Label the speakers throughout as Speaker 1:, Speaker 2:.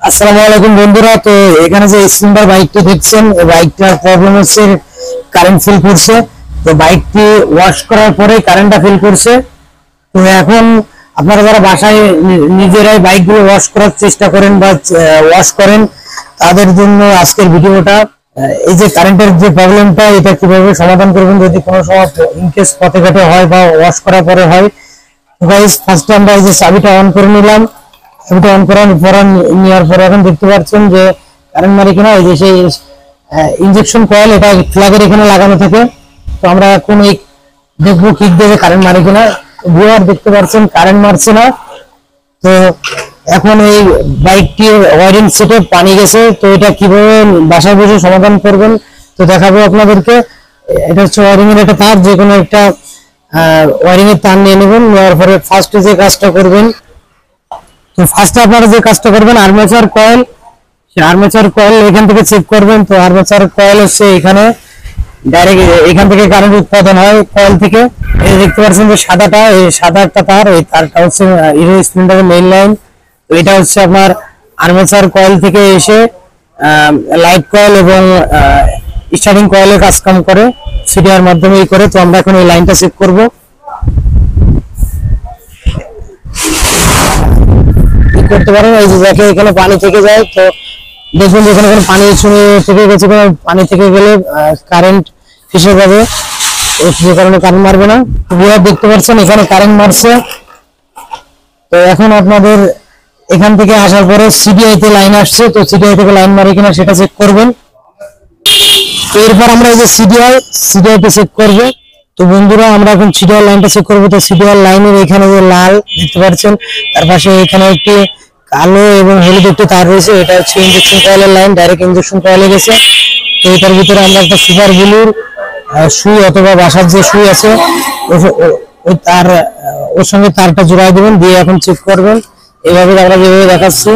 Speaker 1: আসসালামু আলাইকুম বন্ধুরা। তো এখানে যে স্প্লেন্ডার বাইকটি দেখছেন, এই বাইকটার প্রবলেম হচ্ছে কারেন্ট ফিল করছে। তো বাইকটি ওয়াশ করার পরে কারেন্টটা ফিল করছে। তো এখন আপনারা যারা বাসায় নিজেরাই বাইকগুলো ওয়াশ করার চেষ্টা করেন বা ওয়াশ করেন, তাদের জন্য আজকের ভিডিওটা। এই যে কারেন্টের যে প্রবলেমটা, এটা কিভাবে সমাধান করবেন যদি কোনো সময় ইনকেস পথে ঘাটে হয় বা ওয়াশ করার পরে হয়। গাইস, ফার্স্টে আমরা এই যে চাবিটা অন করে নিলাম। চাবিটা অন করার পর নেওয়ার পরে এখন দেখতে পাচ্ছেন যে কারেন্ট মারে কিনা। এই যে সেই ইনজেকশন কয়েল, এটা ফ্ল্যাগের এখানে লাগানো থাকে। তো আমরা এখন এই দেখবো কিক দেবে কারেন্ট মারে কিনা। ভিউয়ার দেখতে পাচ্ছেন কারেন্ট মারছে না। তো এখন এই বাইকটির ওয়ারিং সেটে পানি গেছে। তো এটা কিভাবে বাসায় বসে সমাধান করবেন তো দেখাবো আপনাদেরকে। এটা হচ্ছে ওয়ারিং এর একটা তার, যে কোনো একটা ওয়ারিং এর তার নিয়ে নেবেন। নেওয়ার পরে ফার্স্টে যে কাজটা করবেন, তো ফার্স্টে আপনারা যে কাজটা করবেন, আর্মেচার কয়েল, সেই আর্মেচার কয়েল এখান থেকে চেক করবেন। তো আর্মেচার কয়েল হচ্ছে এখানে ডাইরেক্ট এখান থেকে কারেন্ট উৎপাদন হয় কয়েল থেকে। এই দেখতে পাচ্ছেন যে সাদাটা, এই সাদা একটা তার, এই তারটা হচ্ছে হিরো স্প্লেন্ডারের মেইন লাইন। তো এটা হচ্ছে আপনার আর্মেচার কয়েল থেকে এসে লাইট কয়েল এবং স্টার্টিং কয়েলের কাজ কাম করে, সিডিআর মাধ্যমে করে। তো আমরা এখন এই লাইনটা চেক করব। করতে পারেন এই যে দেখে এখানে পানি থেকে যায়। তো দেখুন যেখানে কোনো পানি থেকে গেছে, কোনো পানি থেকে গেলে কারেন্ট ফেসে যাবে, যে কারণে কারেন্ট মারবে না। ভিউয়ার দেখতে পাচ্ছেন এখানে কারেন্ট মারছে। তো এখন আপনাদের এখান থেকে আসার পরে সিডিআই তে লাইন আসছে। তো সিডিআই থেকে লাইন মারে কিনা সেটা চেক করবেন। তো এরপর আমরা এই যে সিডিআই তে চেক করব। তো বন্ধুরা, আমরা এখন সিডিআই লাইনটা চেক করবো। তো সিডিআই লাইনের এখানে যে লাল দেখতে পাচ্ছেন, তার পাশে এখানে একটি কালো এবং হলুদ একটি তার রয়েছে। এটা হচ্ছে ইনজেকশন কয়েলের লাইন, ডাইরেক্ট ইনজেকশন কয়েলে গেছে। তো এটার ভিতরে আমরা একটা সুপার গ্লুর সুই অথবা বাসার যে সুই আছে, ওই তার ওর সঙ্গে তারটা জোড়াই দেবেন, দিয়ে এখন চেক করবেন এইভাবে আমরা যেভাবে দেখাচ্ছি।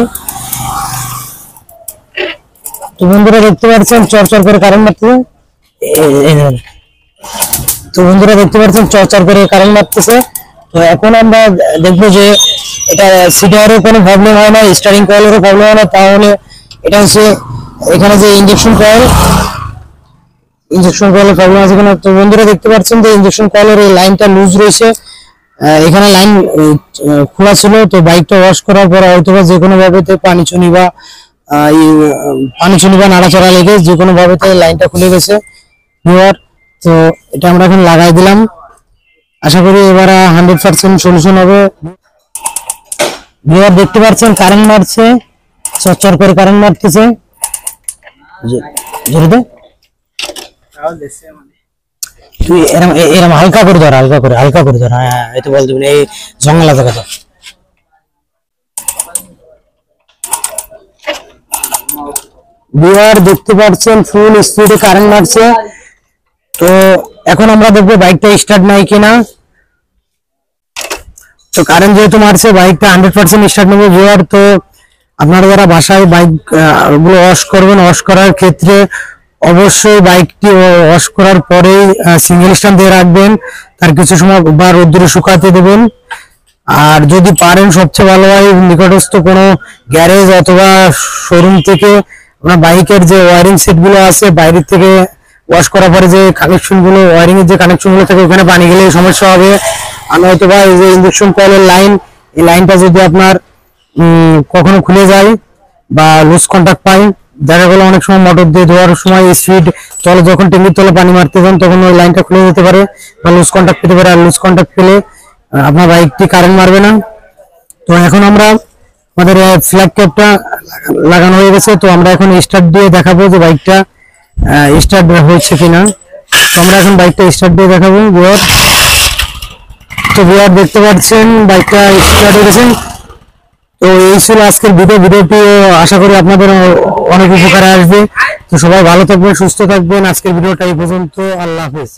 Speaker 1: তো বন্ধুরা দেখতে পাচ্ছেন চরচর করে কারেন্ট মারতেছে। তো বন্ধুরা দেখতে পাচ্ছেন চরচর করে কারেন্ট মারতেছে। তো এখন আমরা দেখবো যে এটা সিডিআরেও কোনো প্রবলেম হয় না, স্টারিং কয়েলেরও প্রবলেম হয় না। তাহলে এটা হচ্ছে এখানে যে ইনজেকশন কয়েলের প্রবলেম আছে কিনা। তো বন্ধুরা দেখতে পাচ্ছেন যে ইনজেকশন কয়েলের এই লাইনটা লুজ রয়েছে, এখানে লাইন খোলা ছিল। তো বাইকটা ওয়াশ করার পর হয়তো যে কোনো ভাবে পানি চুনি বা নাড়াচাড়া লেগে যে কোনো ভাবে লাইনটা খুলে গেছে। তো এটা আমরা এখন লাগাই দিলাম, আশা করি এবার 100% সলিউশন হবে। ভিউয়ার দেখতে পাচ্ছেন কারেন্ট মারছে, চরচর করে কারেন্ট মারতেছে। তুই এরম এরম হালকা করে ধর, হালকা করে ধর। হ্যাঁ, এই তো বল দিবেন, এই জঙ্গলা জায়গা তো। ভিউয়ার দেখতে পাচ্ছেন ফুল স্পিডে কারেন্ট মারছে। তো এখন আমরা দেখবো বাইকটা স্টার্ট নাই কিনা। তো কারেন্ট যেহেতু মারছে, বাইকটা 100% স্টার্ট নেবে। ভিউয়ার, তো আপনারা যারা বাসায় বাইক গুলো ওয়াশ করবেন, ওয়াশ করার ক্ষেত্রে অবশ্যই বাইকটি ওয়াশ করার পরেই সিঙ্গেল স্ট্যান্ড দিয়ে রাখবেন, তার কিছু সময় বা রোদ্দুরে শুকাতে দেবেন। আর যদি পারেন সবচেয়ে ভালো হয় নিকটস্থ কোনো গ্যারেজ অথবা শোরুম থেকে আপনার বাইকের যে ওয়ারিং সেট গুলো আছে, বাইরের থেকে ওয়াশ করার পরে যে কানেকশন গুলো, ওয়ারিং এর যে কানেকশন গুলো থাকে, ওখানে পানি গেলে সমস্যা হবে। আর নয়তো বা এই যে ইনজেকশন কয়েলের লাইন, এই লাইনটা যদি আপনার কখনো খুলে যায় বা লুজ কন্টাক্ট পায়, দেখা গেলো অনেক সময় মোটর দিয়ে ধোয়ার সময় স্পিড তলে যখন ট্যাঙ্কির তলে পানি মারতে যান, তখন ওই লাইনটা খুলে যেতে পারে বা লুজ কন্টাক্ট পেতে পারে। আর লুজ কন্টাক্ট পেলে আপনার বাইকটি কারেন্ট মারবে না। তো এখন আমরা আমাদের ফ্ল্যাগ ক্যাপটা লাগানো হয়ে গেছে। তো আমরা এখন স্টার্ট দিয়ে দেখাবো যে বাইকটা স্টার্ট হচ্ছে কিনা। তো আমরা এখন বাইকটা স্টার্ট দিয়ে দেখাবো। তো ভিউয়ার দেখতে পাচ্ছেন বাইকটা স্টার্ট হয়ে গেছে। তো এই ছিল আজকের ভিডিওটি। আশা করি আপনাদের অনেক উপকারে আসবে। তো সবাই ভালো থাকবেন, সুস্থ থাকবেন। আজকের ভিডিওটা এই পর্যন্ত। আল্লাহ হাফেজ।